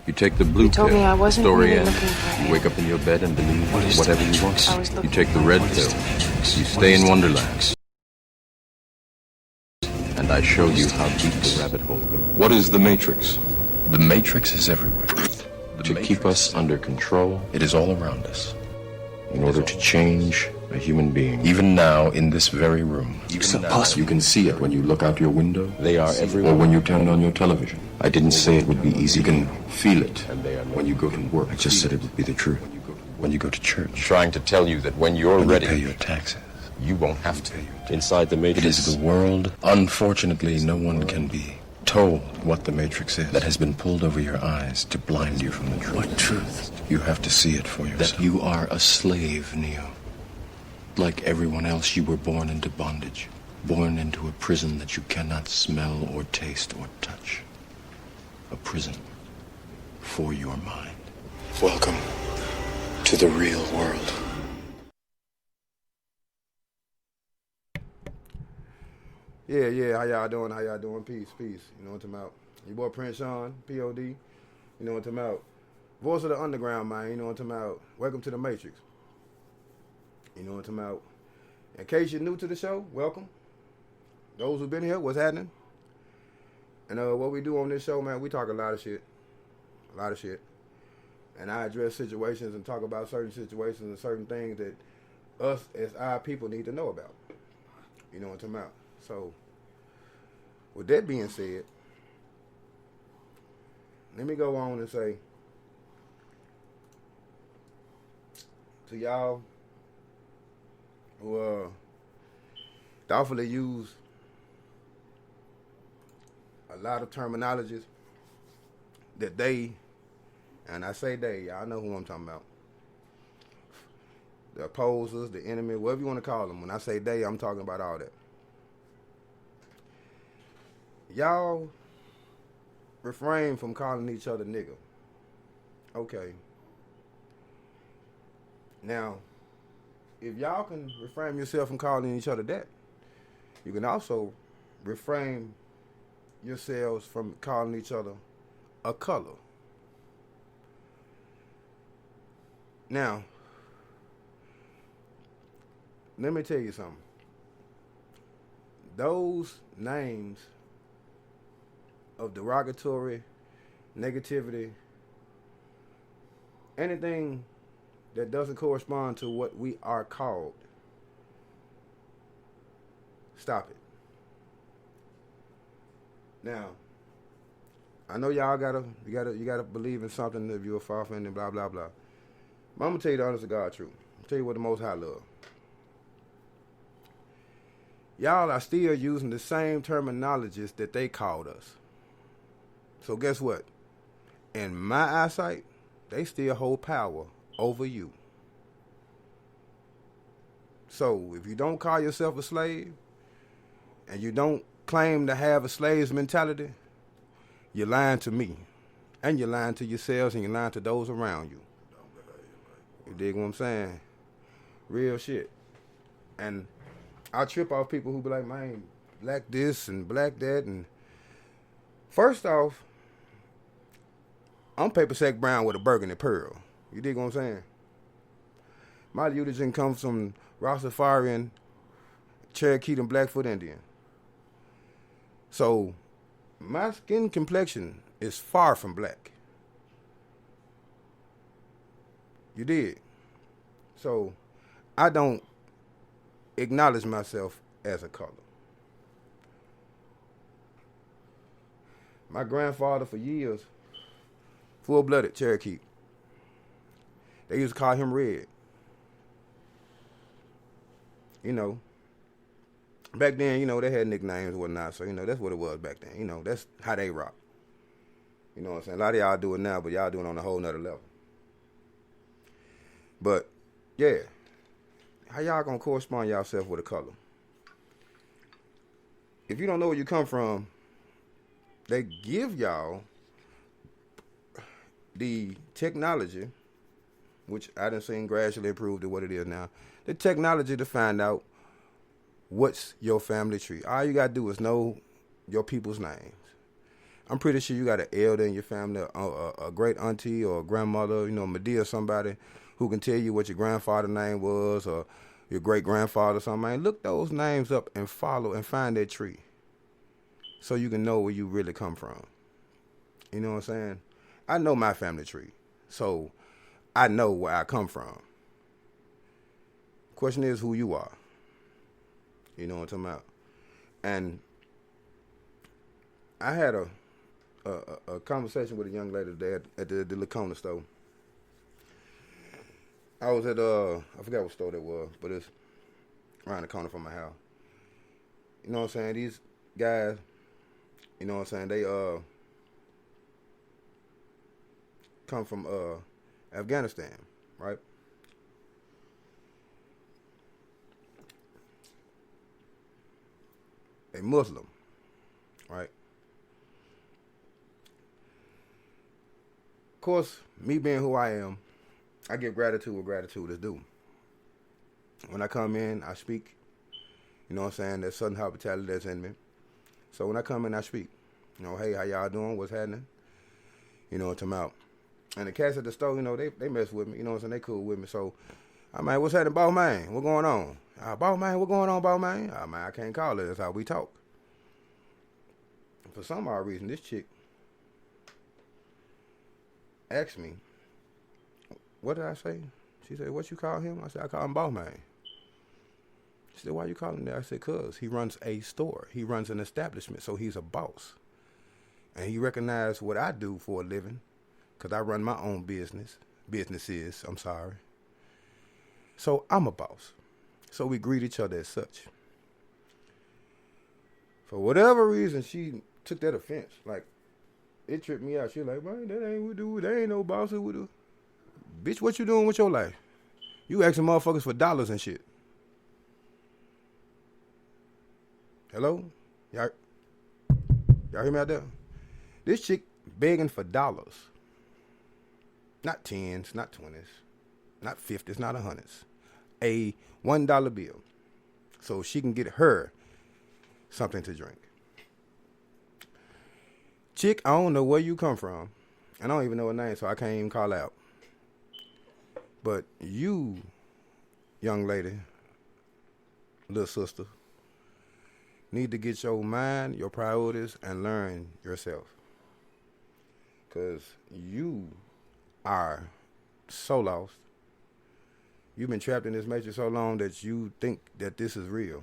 You take the blue You told pill, me I wasn't story really ends. looking for You him. wake up in your bed and believe whatever you want. I was You looking take the for red him. pill. You stay in Wonderland. And I show you how deep the rabbit hole goes. What is the Matrix? The Matrix is everywhere. To keep us under control, It is all around us. in order to change a human being. Even now, in this very room. It's impossible. You can see it when you look out your window. They are everywhere. Or when you turn on your television. I didn't say it would be easy. You can feel it when you go to work. I just said it would be the truth. When you go to church. Trying to tell you that when you're When ready, you pay your taxes. you won't have to. Inside the It Matrix. is the world. Unfortunately, no one can be told what the Matrix is. That has been pulled over your eyes to blind you from the truth. What truth? You have to see it for yourself. That you are a slave, Neo. Like everyone else, you were born into bondage. Born into a prison that you cannot smell or taste or touch. A prison for your mind. Welcome to the real world. Yeah, how y'all doing? Peace. You know what I'm talking about? Your boy Prince Sean, P.O.D. You know what I'm talking about? Voice of the Underground, man. You know what I'm talking about? Welcome to the Matrix. You know what I'm talking about? In case you're new to the show, welcome. Those who've been here, what's happening? And what we do on this show, man, we talk a lot of shit. And I address situations and talk about certain situations and certain things that us as our people need to know about. You know what I'm talking about? So, with that being said, let me go on and say to y'all who thoughtfully use a lot of terminologies that they, and I say they, y'all know who I'm talking about. The opposers, the enemy, whatever you want to call them. When I say they, I'm talking about all that. Y'all refrain from calling each other nigga. Okay. Now, if y'all can refrain yourself from calling each other that, you can also refrain yourselves from calling each other a color. Now, let me tell you something. Those names of derogatory, negativity, anything that doesn't correspond to what we are called, stop it. Now, I know y'all you gotta believe in something if you're a far fan and blah blah blah. But I'm gonna tell you the honest to God truth. I'll tell you what the Most High love. Y'all are still using the same terminologies that they called us. So guess what? In my eyesight, they still hold power over you. So if you don't call yourself a slave and you don't claim to have a slave's mentality, you're lying to me. And you're lying to yourselves and you're lying to those around you. You dig what I'm saying? Real shit. And I trip off people who be like, man, black this and black that. And first off, I'm paper sack brown with a burgundy pearl. You dig what I'm saying? My eulogy comes from Rastafarian, Cherokee, and Blackfoot Indian. So my skin complexion is far from black. You did. So I don't acknowledge myself as a color. My grandfather for years, full-blooded Cherokee. They used to call him Red. You know, back then, you know, they had nicknames and whatnot, so, you know, that's what it was back then. You know, that's how they rock. You know what I'm saying? A lot of y'all do it now, but y'all doing it on a whole nother level. But, yeah. How y'all gonna correspond yourself with a color? If you don't know where you come from, they give y'all the technology, which I done seen gradually improve to what it is now, the technology to find out what's your family tree. All you gotta do is know your people's names. I'm pretty sure you got an elder in your family, a great auntie or a grandmother, Medea, somebody who can tell you what your grandfather's name was or your great grandfather or something. Man, look those names up and follow and find that tree so you can know where you really come from. You know what I'm saying? I know my family tree, so I know where I come from. Question is who you are. You know what I'm talking about? And I had a conversation with a young lady today at the Lacona store. I was at I forgot what store that was, but it's around the corner from my house. You know what I'm saying? These guys, you know what I'm saying, they come from Afghanistan, right? A Muslim, right? Of course, me being who I am, I give gratitude where gratitude is due. When I come in, I speak. You know what I'm saying? There's Southern hospitality that's in me. So when I come in, I speak. Hey, how y'all doing? What's happening? You know what I'm talking about? And the cats at the store, they mess with me. You know what I'm saying? They cool with me. So, man, what's happening, boss man? What going on? Boss man, what going on, boss man? Man, I can't call it. That's how we talk. For some odd reason, this chick asked me, what did I say? She said, what you call him? I said, I call him boss man. She said, why you call him that? I said, cause he runs a store. He runs an establishment, so he's a boss. And he recognized what I do for a living, because I run my own businesses, I'm sorry. So I'm a boss. So we greet each other as such. For whatever reason, she took that offense. Like, it tripped me out. She was like, man, that ain't what we do. There ain't no boss that we do. Bitch, what you doing with your life? You asking motherfuckers for dollars and shit. Hello? Y'all hear me out there? This chick begging for dollars. Not tens, not 20s, not 50s, not 100s. A $1 bill. So she can get her something to drink. Chick, I don't know where you come from. And I don't even know her name, so I can't even call out. But you, young lady, little sister, need to get your mind, your priorities, and learn yourself. Because you are so lost. You've been trapped in this matrix so long that you think that this is real.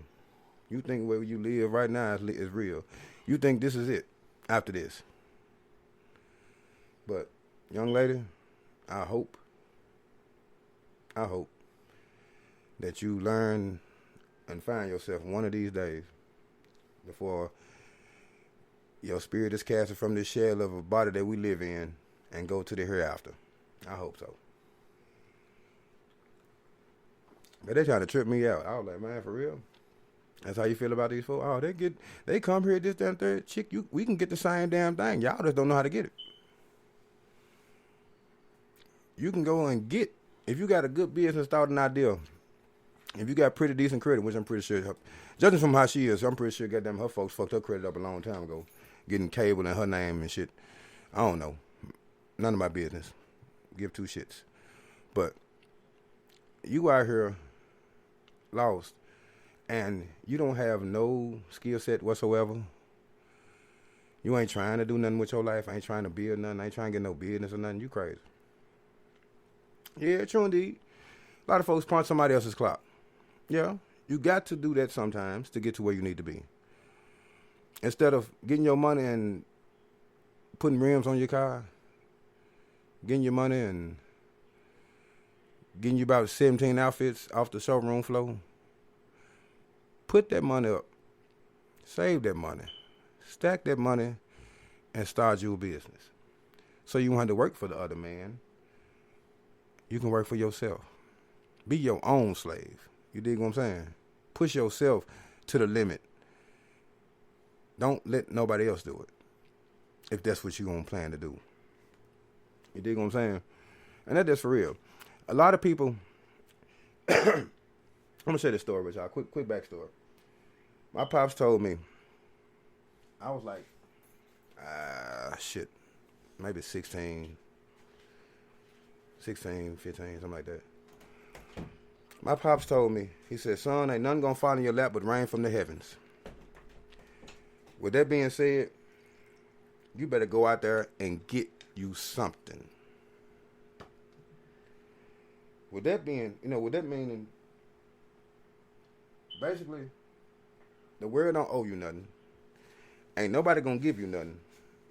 You think where you live right now is real. You think this is it after this. But, young lady, I hope that you learn and find yourself one of these days before your spirit is casted from this shell of a body that we live in and go to the hereafter. I hope so. But they trying to trip me out. I was like, man, for real? That's how you feel about these folks? Oh, they come here, this, that, and third. Chick, we can get the same damn thing. Y'all just don't know how to get it. You can go and get, if you got a good business starting idea, if you got pretty decent credit, which I'm pretty sure, judging from how she is, I'm pretty sure goddamn her folks fucked her credit up a long time ago, getting cable in her name and shit. I don't know. None of my business. Give two shits. But you out here lost and you don't have no skill set whatsoever. You ain't trying to do nothing with your life. Ain't trying to build nothing. Ain't trying to get no business or nothing. You crazy. Yeah, true indeed. A lot of folks punch somebody else's clock. Yeah, you got to do that sometimes to get to where you need to be. Instead of getting your money and putting rims on your car, getting your money and getting you about 17 outfits off the showroom floor, put that money up, save that money, stack that money, and start your business. So you won't have to work for the other man. You can work for yourself. Be your own slave. You dig what I'm saying? Push yourself to the limit. Don't let nobody else do it, if that's what you gonna plan to do. You dig what I'm saying? And that's for real. A lot of people, I'm gonna share this story with y'all. Quick backstory. My pops told me, I was like, shit, maybe 16, 15, something like that. My pops told me, he said, son, ain't nothing gonna fall in your lap but rain from the heavens. With that being said, you better go out there and get you something. With that meaning, basically, the world don't owe you nothing. Ain't nobody gonna give you nothing.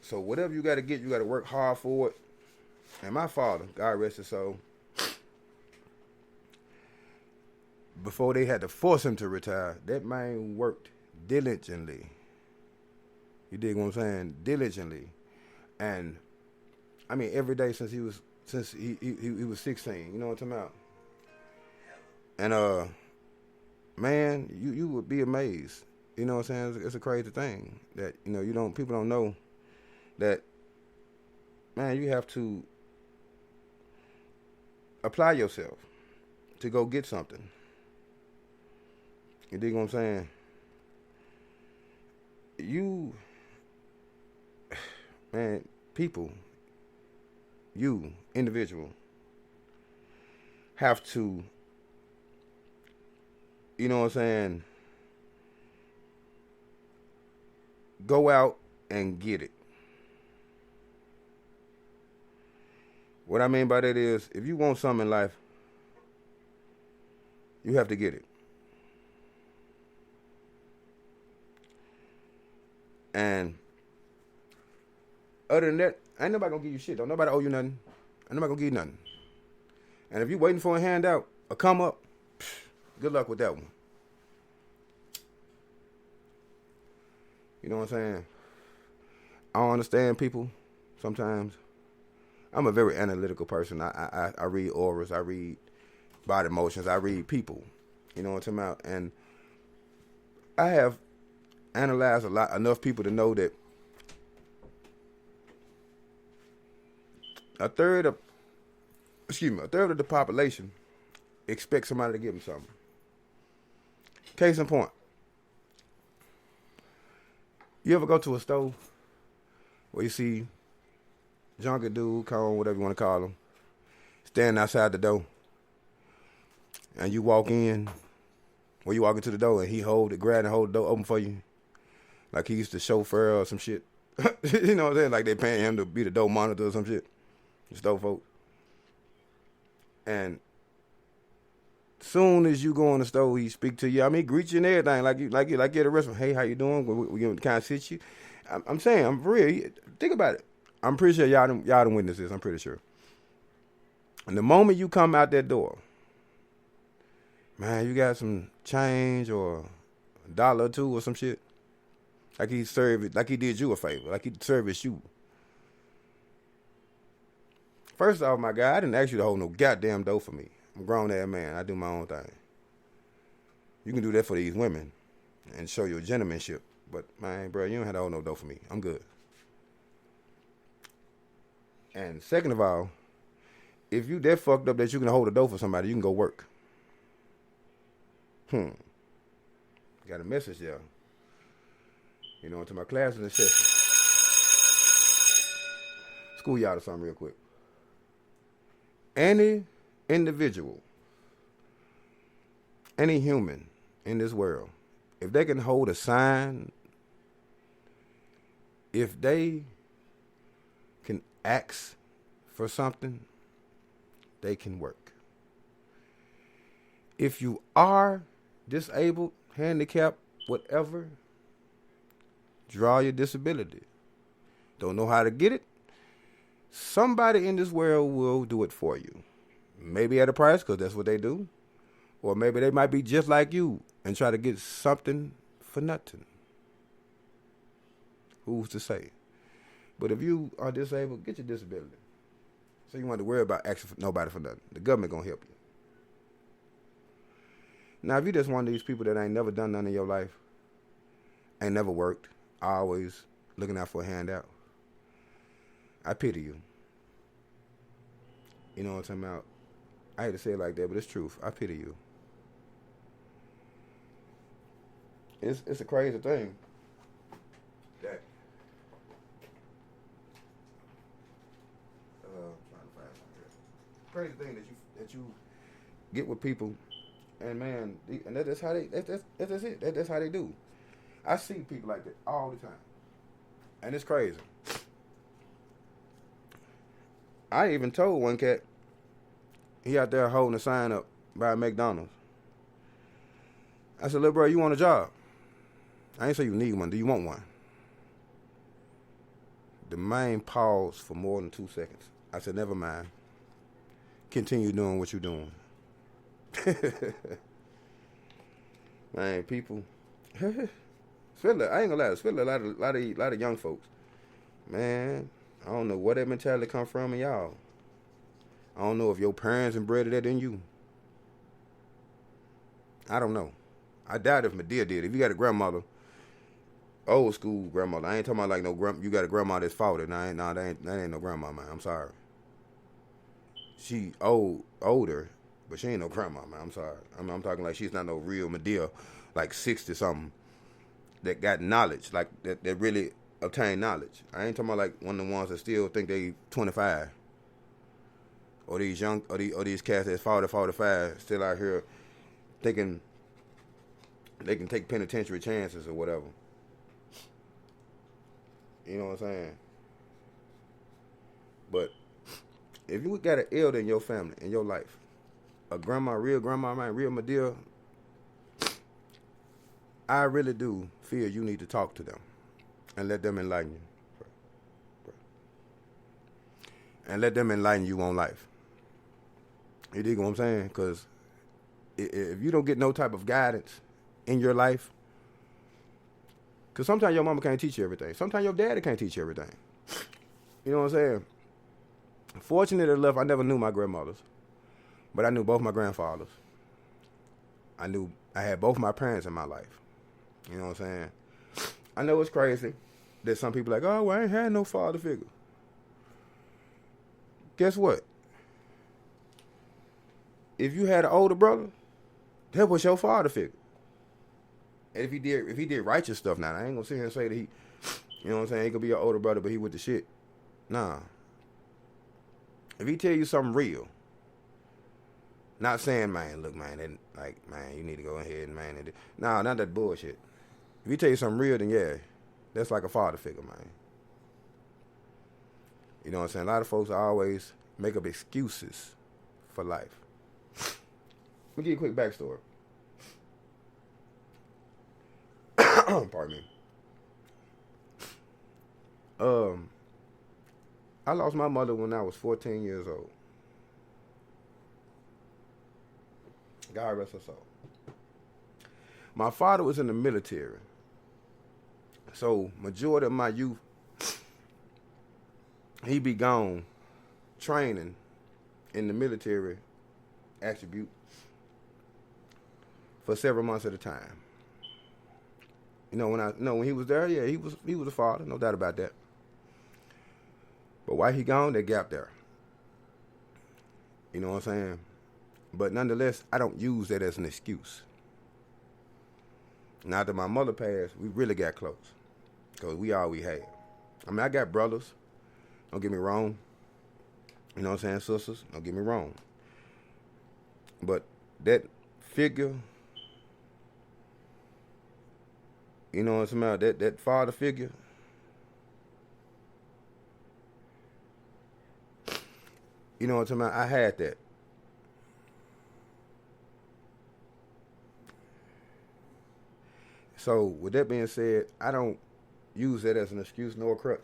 So whatever you gotta get, you gotta work hard for it. And my father, God rest his soul, before they had to force him to retire, that man worked diligently. You dig what I'm saying? Diligently. And I mean every day since he was 16, you know what I'm talking about? And man, you would be amazed. You know what I'm saying? It's a crazy thing that, people don't know that, man, you have to apply yourself to go get something. You dig what I'm saying? Individual, have to, you know what I'm saying, go out and get it. What I mean by that is, if you want something in life, you have to get it. And other than that, ain't nobody gonna give you shit. Don't nobody owe you nothing. Ain't nobody gonna give you nothing. And if you waiting for a handout, a come up, good luck with that one. You know what I'm saying? I don't understand people sometimes. I'm a very analytical person. I read auras, I read body motions, I read people. You know what I'm talking about? And I have analyzed enough people to know that a third of the population expects somebody to give them something. Case in point, you ever go to a store where you see junkie dude, cone, whatever you want to call him, standing outside the door, and you walk in, or you walk into the door and he grab and hold the door open for you, like he's the chauffeur or some shit. You know what I'm saying? Like they paying him to be the door monitor or some shit. The store folks. And soon as you go in the store, he speak to you. I mean, greet you and everything, like you at a restaurant. Hey, how you doing? We gonna kind of sit you. I'm saying, I'm for real. Think about it. I'm pretty sure y'all done witness this. I'm pretty sure. And the moment you come out that door, man, you got some change or $1 or $2 or some shit. Like he did you a favor. Like he serviced you. First off, my guy, I didn't ask you to hold no goddamn dough for me. I'm a grown-ass man. I do my own thing. You can do that for these women and show your gentlemanship. But, man, bro, you don't have to hold no dough for me. I'm good. And second of all, if you that fucked up that you can hold a dough for somebody, you can go work. Got a message there. You know, to my class in the session. School y'all to something real quick. Any individual, any human in this world, if they can hold a sign, if they can ask for something, they can work. If you are disabled, handicapped, whatever, draw your disability. Don't know how to get it? Somebody in this world will do it for you. Maybe at a price, because that's what they do. Or maybe they might be just like you and try to get something for nothing. Who's to say? But if you are disabled, get your disability. So you want to worry about asking for nobody for nothing. The government going to help you. Now, if you just one of these people that ain't never done nothing in your life, ain't never worked, always looking out for a handout, I pity you. You know what I'm talking about? I hate to say it like that, but it's truth. I pity you. It's a crazy thing that crazy thing that you get with people, and man, and that's how they that's it. That's how they do. I see people like that all the time, and it's crazy. I even told one cat, he out there holding a sign up by McDonald's. I said, "Little bro, you want a job?" I ain't say you need one. Do you want one? The man paused for more than 2 seconds. I said, "Never mind. Continue doing what you're doing." Man, people. Especially, I ain't gonna lie. Especially a lot of young folks. Man, I don't know where that mentality come from in y'all. I don't know if your parents inbred that in you. I don't know. I doubt if Medea did. If you got a grandmother, old school grandmother, I ain't talking about like no you got a grandma that's faulty. That ain't no grandma, man. I'm sorry. She older, but she ain't no grandma, man. I'm sorry. I'm talking like she's not no real Medea, like 60 something, that got knowledge, like that really obtained knowledge. I ain't talking about like one of the ones that still think they 25. Or these young, or these cats that's 40, 45, still out here thinking they can take penitentiary chances or whatever. You know what I'm saying? But if you got an elder in your family, in your life, a real grandma, man, real Medea, I really do feel you need to talk to them and let them enlighten you. And let them enlighten you on life. You dig what I'm saying? Because if you don't get no type of guidance in your life, because sometimes your mama can't teach you everything. Sometimes your daddy can't teach you everything. You know what I'm saying? Fortunate enough, I never knew my grandmothers, but I knew both my grandfathers. I had both my parents in my life. You know what I'm saying? I know it's crazy that some people are like, oh, well, I ain't had no father figure. Guess what? If you had an older brother, that was your father figure. And if he did righteous stuff, now I ain't gonna sit here and say that he, you know what I'm saying, he could be your older brother, but he with the shit. Nah. If he tell you something real, not saying, man, look, man, and like, man, you need to go ahead and man, nah, not that bullshit. If he tell you something real, then yeah, that's like a father figure, man. You know what I'm saying? A lot of folks always make up excuses for life. Let me give you a quick backstory. Pardon me. I lost my mother when I was 14 years old. God rest her soul. My father was in the military. So majority of my youth, he be gone training in the military attribute for several months at a time. You know, when he was there, yeah, he was a father, no doubt about that. But while he gone, that gap there. You know what I'm saying? But nonetheless, I don't use that as an excuse. Now that my mother passed, we really got close. Because we all we had. I mean, I got brothers. Don't get me wrong. You know what I'm saying? Sisters. Don't get me wrong. But that figure, you know what I'm saying? That father figure, you know what I'm saying? I had that. So, with that being said, I don't use that as an excuse nor a crutch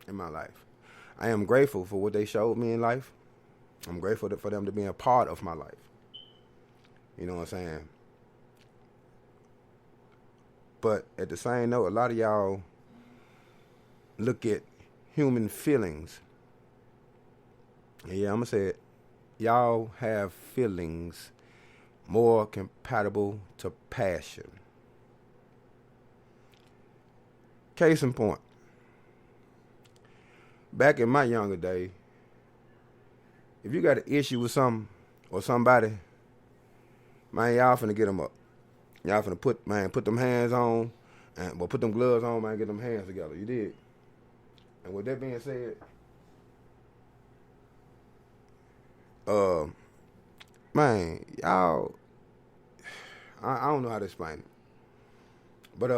in my life. I am grateful for what they showed me in life. I'm grateful for them to be a part of my life. You know what I'm saying? But at the same note, a lot of y'all look at human feelings. Yeah, I'm going to say it. Y'all have feelings more compatible to passion. Case in point. Back in my younger day, if you got an issue with something or somebody, man, y'all finna get them up. Y'all finna put them hands on, put them gloves on, man, get them hands together. You did. And with that being said, Man, y'all, I don't know how to explain it. But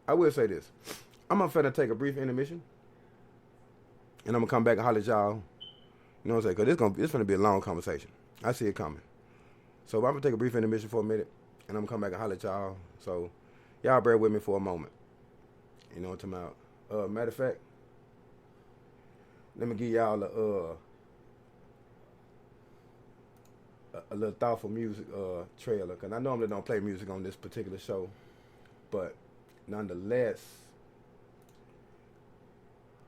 I will say this. I'm finna take a brief intermission. And I'm gonna come back and holler at y'all. You know what I'm saying? Because it's gonna be a long conversation. I see it coming. So I'm gonna take a brief intermission for a minute. And I'm gonna come back and holler at y'all. So y'all bear with me for a moment. You know what I'm talking about? Matter of fact, let me give y'all a little thoughtful music trailer. Because I normally don't play music on this particular show. But nonetheless,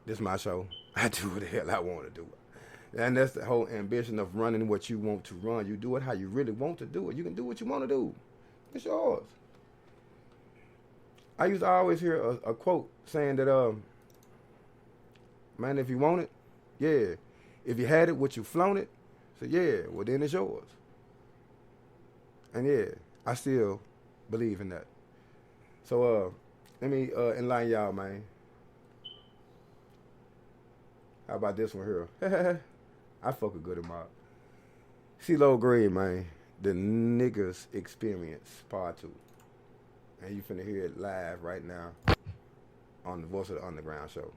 this is my show. I do what the hell I want to do. And that's the whole ambition of running what you want to run. You do it how you really want to do it. You can do what you want to do. It's yours. I used to always hear a quote saying that, man, if you want it, yeah. If you had it, would you flown it? So yeah, well then it's yours. And yeah, I still believe in that. So let me enlighten y'all, man. How about this one here? I fuck a good amount. CeeLo Green, man. The Niggas Experience, Part 2. And you finna hear it live right now on the Voice of the Underground show.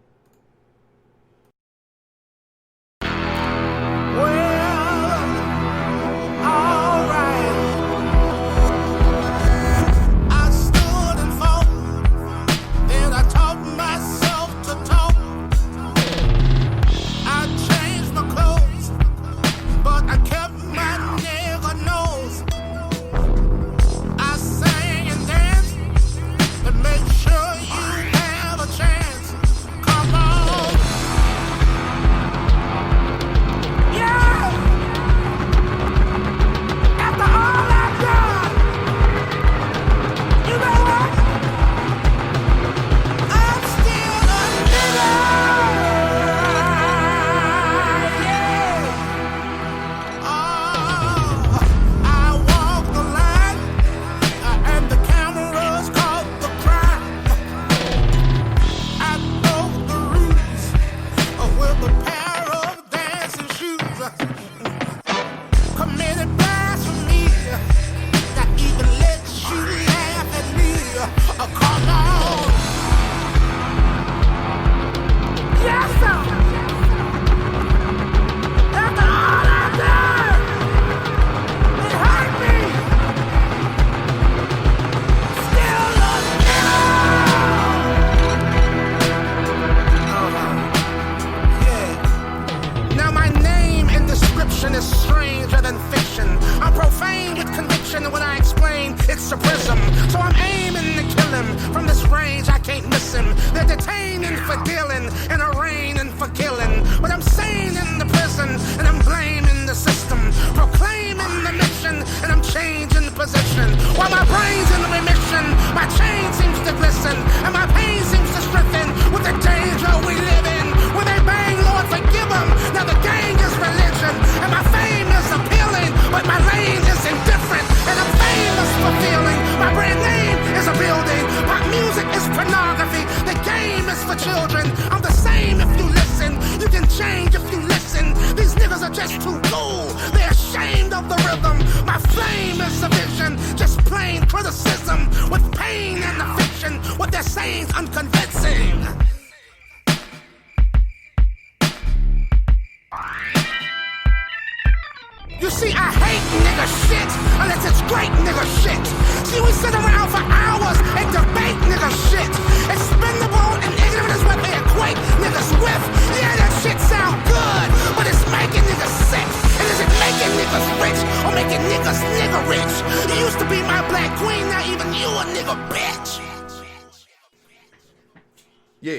Yeah,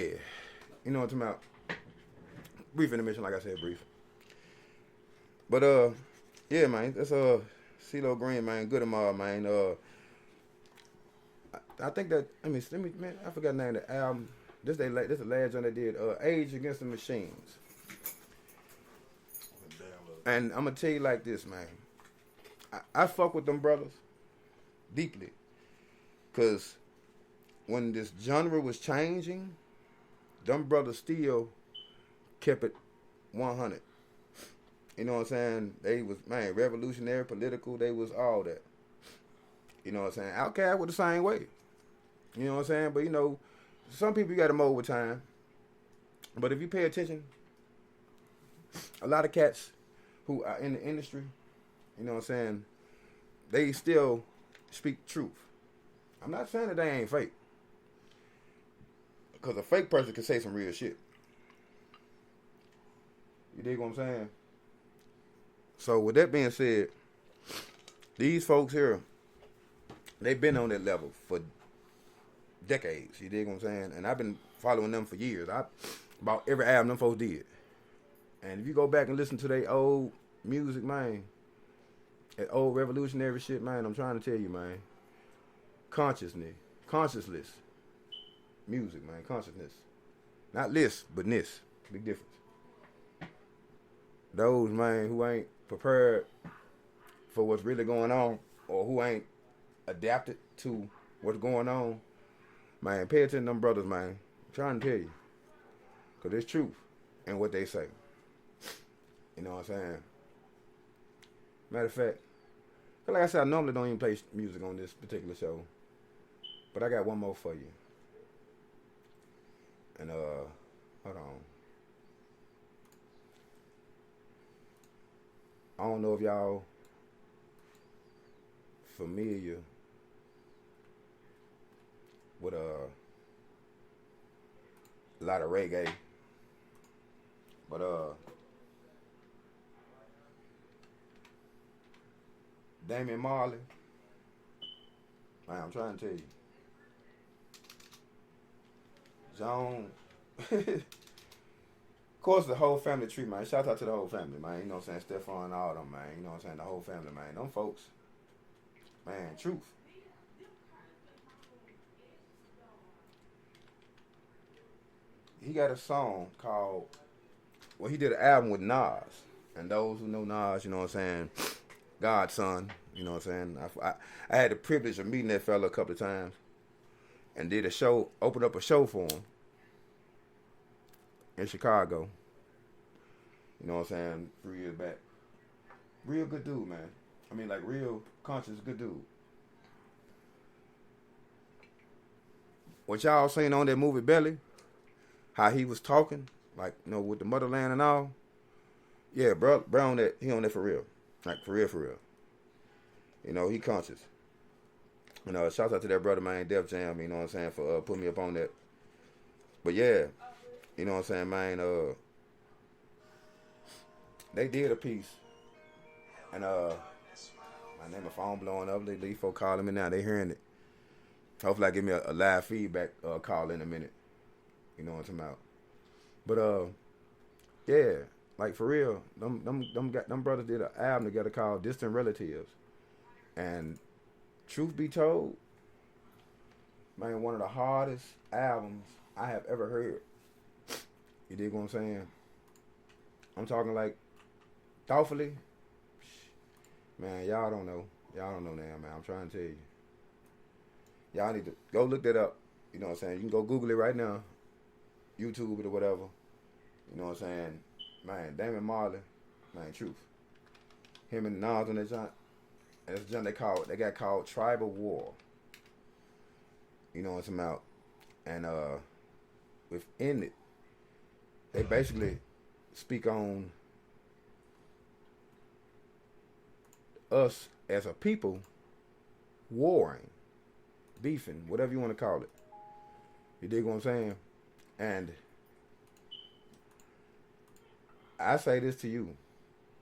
you know what I'm talking about. Brief intermission, like I said, brief. But yeah, man, that's CeeLo Green, man, good and all, man. I think that let me, man, I forgot the name of the album. This the last one they did. Age Against the Machines. And I'm gonna tell you like this, man. I fuck with them brothers deeply, cause when this genre was changing, them brothers still kept it 100. You know what I'm saying? They was, man, revolutionary, political. They was all that. You know what I'm saying? Outkast was the same way. You know what I'm saying? But, you know, some people you got to mold with time. But if you pay attention, a lot of cats who are in the industry, you know what I'm saying, they still speak truth. I'm not saying that they ain't fake. Because a fake person can say some real shit. You dig what I'm saying? So with that being said, these folks here, they've been on that level for decades. You dig what I'm saying? And I've been following them for years. About every album them folks did. And if you go back and listen to their old music, man, that old revolutionary shit, man, I'm trying to tell you, man, consciousness, music, man, consciousness. Not list, but ness. Big difference. Those, man, who ain't prepared for what's really going on, or who ain't adapted to what's going on, man, pay attention to them brothers, man. I'm trying to tell you. Because it's truth in what they say. You know what I'm saying? Matter of fact, like I said, I normally don't even play music on this particular show. But I got one more for you. And, hold on. I don't know if y'all familiar with a lot of reggae, but Damian Marley, man, I'm trying to tell you, John. Of course, the whole family tree, man. Shout out to the whole family, man. You know what I'm saying? Stephon and all them, man. You know what I'm saying? The whole family, man. Them folks, man, truth. He got a song called, well, he did an album with Nas. And those who know Nas, you know what I'm saying, Godson, you know what I'm saying. I had the privilege of meeting that fella a couple of times and did a show, opened up a show for him in Chicago. You know what I'm saying, 3 years back. Real good dude, man. I mean, like, real conscious good dude. What y'all seen on that movie Belly, how he was talking, like, you know, with the motherland and all. Yeah, bro on that, he on that for real. Like, for real, for real. You know, he conscious. You know, shout out to that brother, man, Def Jam, you know what I'm saying, for putting me up on that. But yeah, you know what I'm saying, man, they did a piece. And, my name, my phone blowing up. These folks calling me now. They hearing it. Hopefully I give me a live feedback call in a minute. You know what I'm talking about. But, yeah, like for real, them brothers did an album together called Distant Relatives. And truth be told, man, one of the hardest albums I have ever heard. You dig what I'm saying? I'm talking like, thoughtfully. Man, y'all don't know. Y'all don't know now, man. I'm trying to tell you. Y'all need to go look that up. You know what I'm saying? You can go Google it right now. YouTube it or whatever. You know what I'm saying? Man, Damian Marley, man, truth. Him and Nas on that joint. And that's the joint they got called Tribal War. You know what I'm about? And within it, they basically speak on us as a people warring, beefing, whatever you want to call it. You dig what I'm saying? And I say this to you.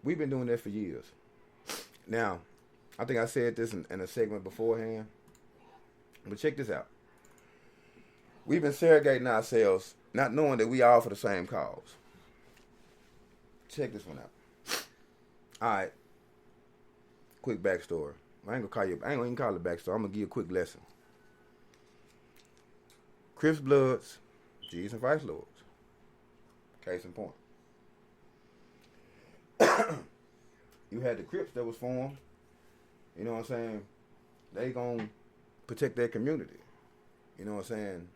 We've been doing that for years. Now, I think I said this in a segment beforehand. But check this out. We've been segregating ourselves, not knowing that we all for the same cause. Check this one out. All right. Quick backstory. I ain't gonna even call it backstory. I'm gonna give you a quick lesson. Crips Bloods, G's and Vice Lords. Case in point. You had the Crips that was formed. You know what I'm saying? They gonna protect their community. You know what I'm saying?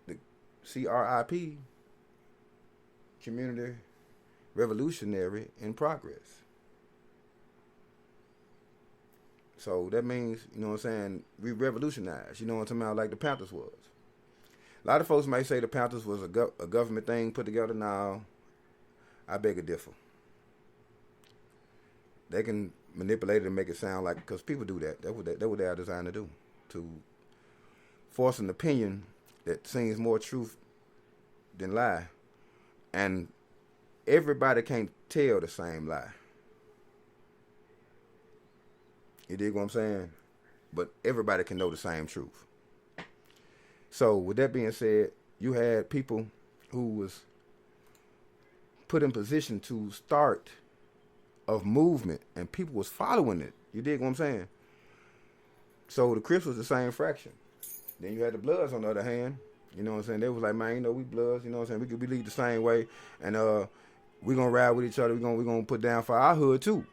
The CRIP, community revolutionary in progress. So that means, you know what I'm saying, we revolutionized, you know what I'm talking about, like the Panthers was. A lot of folks may say the Panthers was a government thing put together. Now, I beg to differ. They can manipulate it and make it sound like, because people do that. That's what they are designed to do. To force an opinion that seems more truth than lie. And everybody can't tell the same lie. You dig what I'm saying? But everybody can know the same truth. So with that being said, you had people who was put in position to start a movement, and people was following it. You dig what I'm saying? So the Crips was the same fraction. Then you had the Bloods on the other hand. You know what I'm saying? They was like, man, you know, we Bloods. You know what I'm saying? We lead the same way, and we gonna ride with each other. We gonna put down for our hood too.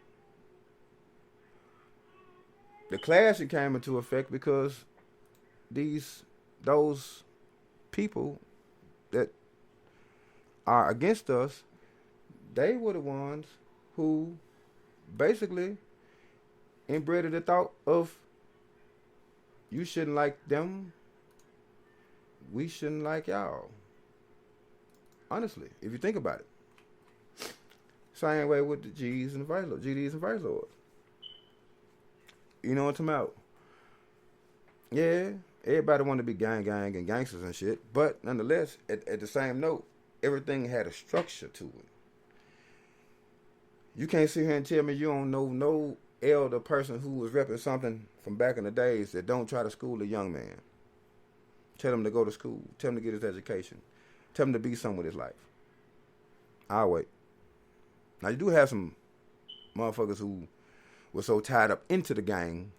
The clashing came into effect because those people that are against us, they were the ones who basically inbred the thought of, you shouldn't like them, we shouldn't like y'all. Honestly, if you think about it. Same way with the GDs and Vice Lords. You know what I'm talking about? Yeah, everybody want to be gang and gangsters and shit, but nonetheless, at the same note, everything had a structure to it. You can't sit here and tell me you don't know no elder person who was repping something from back in the days that don't try to school a young man. Tell him to go to school. Tell him to get his education. Tell him to be something with his life. I'll wait. Now, you do have some motherfuckers who were so tied up into the gang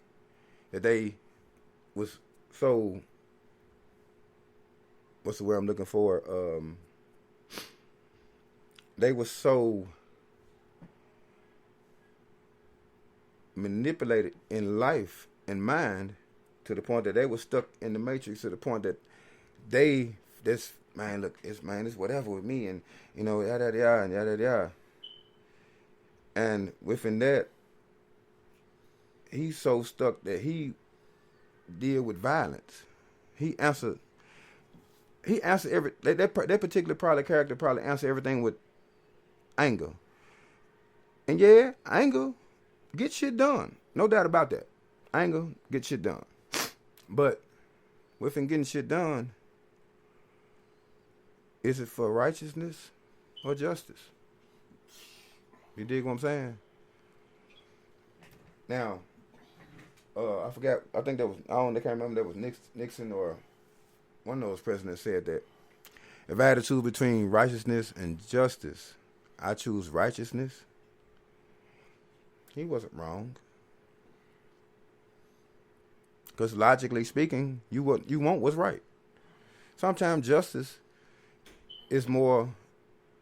that they was so, what's the word I'm looking for? They were so manipulated in life and mind to the point that they were stuck in the matrix, to the point that it's whatever with me, and you know, yada yada and yada yada. And within that, he's so stuck that he deal with violence. He answered every that particular probably character probably answered everything with anger. And yeah, anger get shit done. No doubt about that. Anger get shit done. But within getting shit done, is it for righteousness or justice? You dig what I'm saying? Now, I forgot. I think I can't remember. That was Nixon or one of those presidents said that if I had to choose between righteousness and justice, I choose righteousness. He wasn't wrong. Because logically speaking, you want what's right. Sometimes justice is more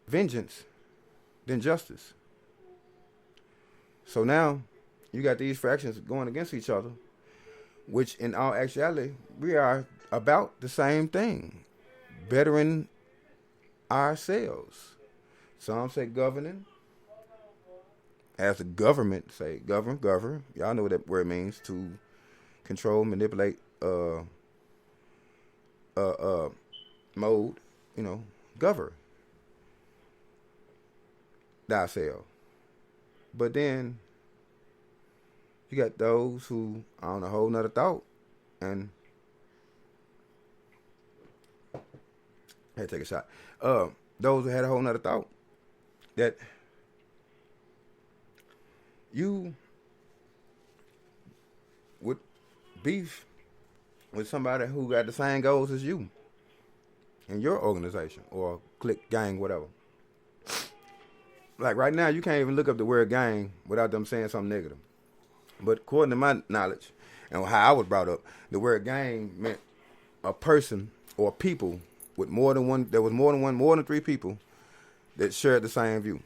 vengeance than justice. So now you got these fractions going against each other, which in all actuality, we are about the same thing, bettering ourselves. Some say governing, as the government say govern. Y'all know what that word means, to control, manipulate, mode, you know, govern thyself. But then you got those who are on a whole nother thought, and I had to take a shot. Those who had a whole nother thought that you would beef with somebody who got the same goals as you in your organization or clique, gang, whatever. Like right now, you can't even look up the word gang without them saying something negative. But according to my knowledge and how I was brought up, the word gang meant a person or people with more than one. There was more than three people that shared the same view.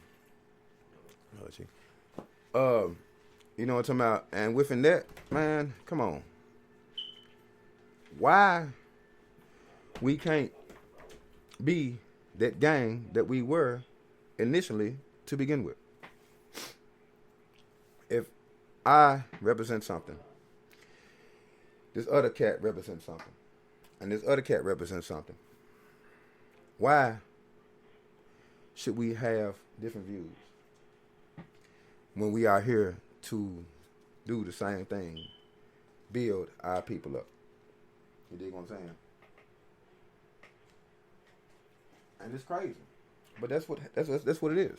You know what I'm talking about? And within that, man, come on. Why we can't be that gang that we were initially to begin with. If I represent something, this other cat represents something, and this other cat represents something, why should we have different views when we are here to do the same thing, build our people up? You dig what I'm saying? And it's crazy, but that's what it is,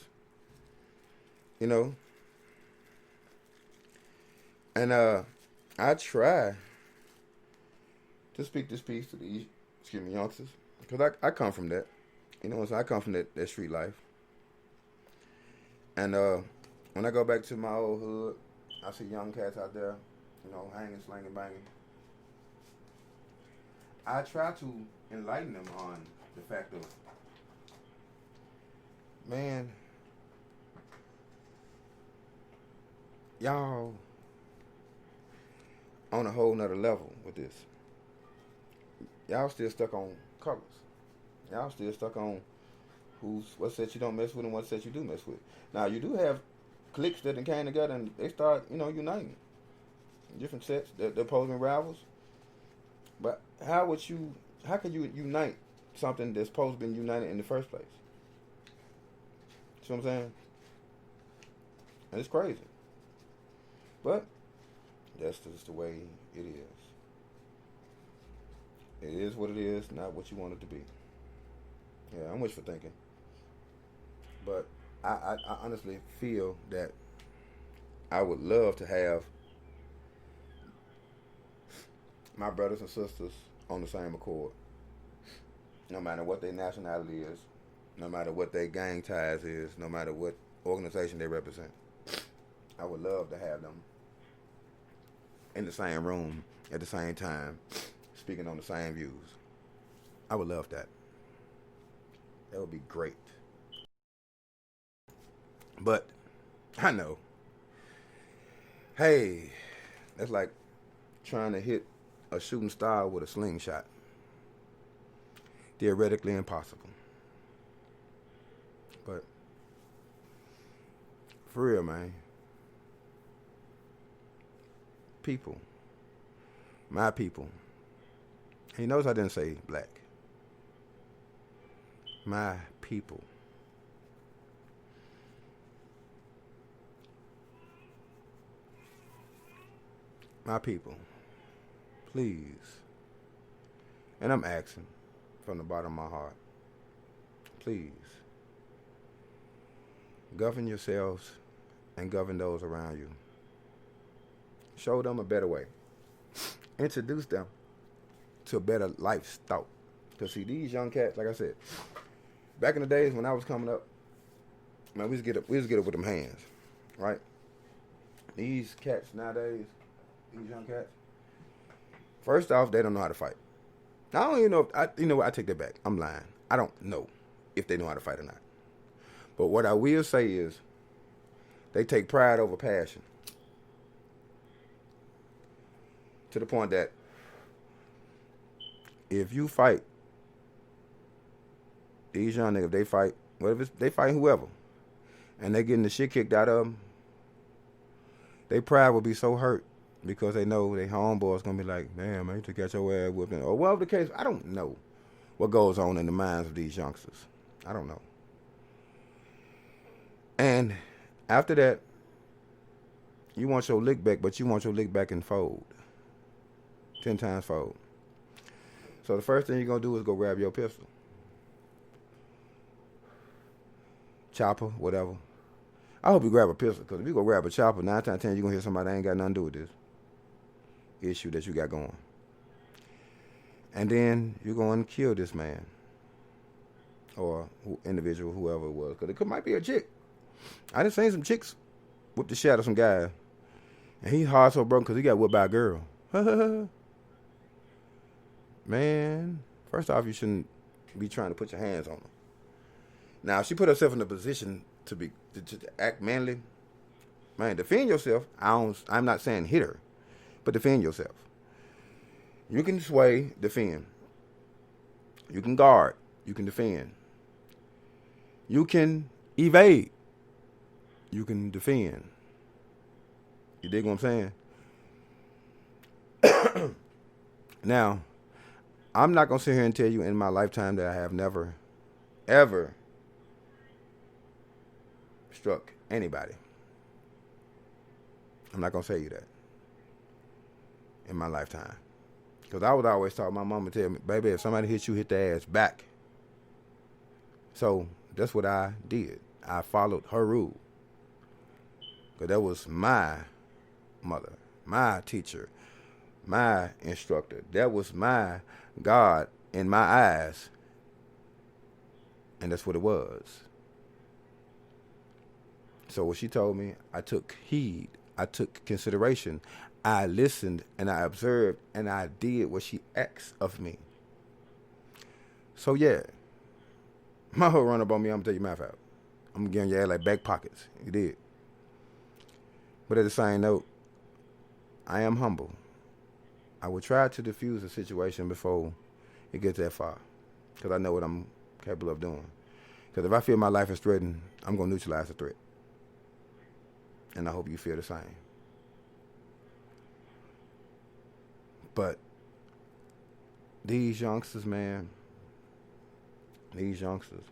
you know. And I try to speak this piece to the youngsters, because I come from that, you know. So I come from that street life, and when I go back to my old hood, I see young cats out there, you know, hanging, slanging, banging. I try to enlighten them on the fact of, man, y'all on a whole nother level with this. Y'all still stuck on colors. Y'all still stuck on what set you don't mess with and what set you do mess with. Now, you do have cliques that came together and they start, you know, uniting. Different sets, they're opposing rivals. But how can you unite something that's supposed to be united in the first place? See what I'm saying? And it's crazy. But that's just the way it is. It is what it is, not what you want it to be. Yeah, I'm wishful thinking. But I honestly feel that I would love to have my brothers and sisters on the same accord. No matter what their nationality is, no matter what their gang ties is, no matter what organization they represent. I would love to have them in the same room at the same time, speaking on the same views. I would love that. That would be great. But I know, hey, that's like trying to hit a shooting star with a slingshot. Theoretically impossible. But for real, man. People. My people. He knows I didn't say black. My people. My people. Please. And I'm asking from the bottom of my heart. Please. Govern yourselves and govern those around you. Show them a better way. Introduce them to a better lifestyle. Because see, these young cats, like I said, back in the days when I was coming up, man, we just get up with them hands, right? These cats nowadays, these young cats, first off, they don't know how to fight. I don't even know if, you know what, I take that back. I'm lying. I don't know if they know how to fight or not. But what I will say is, they take pride over passion. To the point that if you fight, these young niggas, they fight, whatever, they fight whoever, and they getting the shit kicked out of them, their pride will be so hurt because they know their homeboy's gonna be like, damn, man, you took out your ass whooping. Or whatever the case, I don't know what goes on in the minds of these youngsters. I don't know. And after that, you want your lick back, but you want your lick back in fold. 10 times fold. So the first thing you're going to do is go grab your pistol. Chopper, whatever. I hope you grab a pistol, because if you go grab a chopper, 9 times 10 you're going to hit somebody that ain't got nothing to do with this issue that you got going. And then you're going to kill this man. Or individual, whoever it was. Because it might be a chick. I done seen some chicks whoop the shit out of some guy. And he hard so broken because he got whipped by a girl. Man, first off, you shouldn't be trying to put your hands on her. Now, if she put herself in a position to act manly, man, defend yourself. I'm not saying hit her, but defend yourself. You can sway, defend. You can guard. You can defend. You can evade. you can defend. You dig what I'm saying? Now, I'm not going to sit here and tell you in my lifetime that I have never, ever struck anybody. I'm not going to tell you that in my lifetime. Because I would always taught my mama tell me, baby, if somebody hits you, hit their ass back. So that's what I did. I followed her rule. Because that was my mother, my teacher, my instructor. That was my God in my eyes. And that's what it was. So what she told me, I took heed. I took consideration. I listened and I observed and I did what she asked of me. So yeah, my whole run up on me, I'm gonna tell you my fact. I'm giving your ass like back pockets. You did. But at the same note, I am humble. I will try to diffuse the situation before it gets that far. Because I know what I'm capable of doing. Because if I feel my life is threatened, I'm going to neutralize the threat. And I hope you feel the same. But these youngsters, man, these youngsters,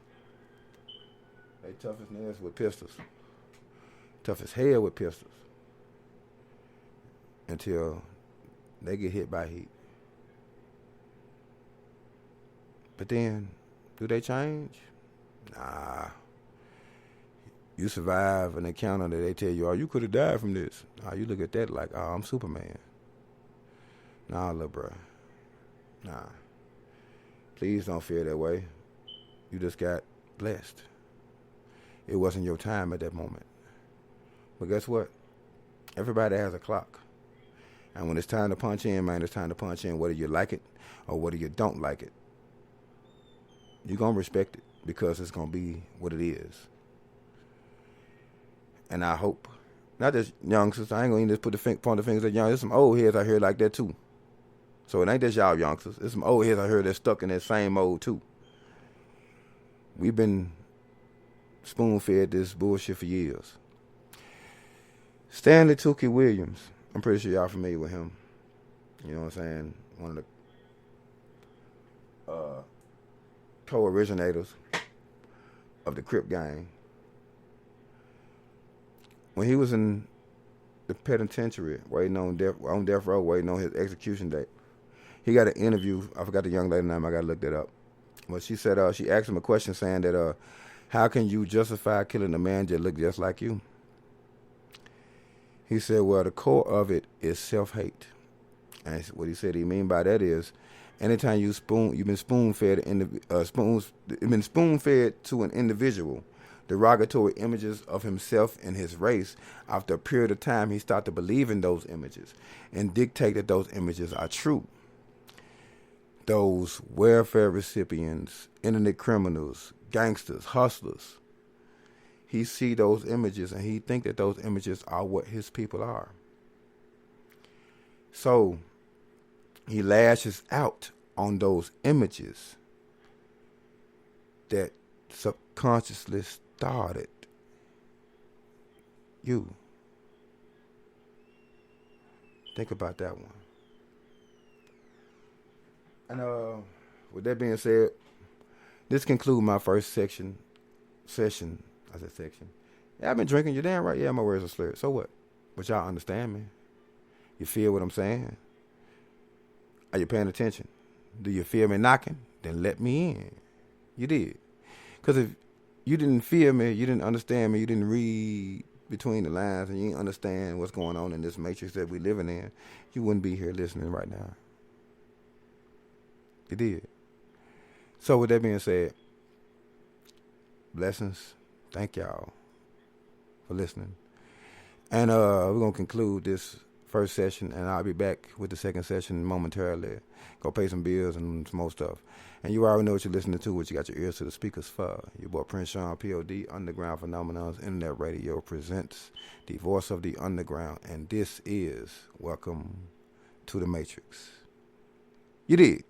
they tough as nails with pistols. Tough as hell with pistols. Until they get hit by heat. But then, do they change? Nah. You survive an encounter that they tell you, oh, you could have died from this. Nah, you look at that like, oh, I'm Superman. Nah, little bro. Nah. Please don't feel that way. You just got blessed. It wasn't your time at that moment. But guess what? Everybody has a clock. And when it's time to punch in, man, it's time to punch in, whether you like it or whether you don't like it. You're going to respect it because it's going to be what it is. And I hope, not just youngsters, I ain't going to just point the fingers at young. There's some old heads out here like that too. So it ain't just y'all youngsters. There's some old heads out here that's stuck in that same mode too. We've been spoon-fed this bullshit for years. Stanley Tookie Williams. I'm pretty sure y'all familiar with him. You know what I'm saying? One of the co-originators of the Crip gang. When he was in the penitentiary, waiting on death row, waiting on his execution date, he got an interview. I forgot the young lady's name. I got to look that up. But she said, she asked him a question saying that, how can you justify killing a man that looked just like you? He said, well, the core of it is self-hate. And what he said he mean by that is, anytime you've been spoon-fed to an individual derogatory images of himself and his race, after a period of time, he starts to believe in those images and dictate that those images are true. Those welfare recipients, internet criminals, gangsters, hustlers, he see those images and he think that those images are what his people are. So he lashes out on those images that subconsciously started you. Think about that one. And with that being said, this concludes my first session. I said section. Yeah, I've been drinking. You're damn right. Yeah, my words are slurred. So what? But y'all understand me? You feel what I'm saying? Are you paying attention? Do you feel me knocking? Then let me in. You did. Because if you didn't feel me, you didn't understand me, you didn't read between the lines, and you didn't understand what's going on in this matrix that we're living in, you wouldn't be here listening right now. You did. So with that being said, blessings. Thank y'all for listening. And we're going to conclude this first session, and I'll be back with the second session momentarily. Go pay some bills and some more stuff. And you already know what you're listening to, what you got your ears to the speakers for. Your boy Prince Sean, P.O.D., Underground Phenomenons, Internet Radio presents the voice of the underground. And this is Welcome to the Matrix. You did.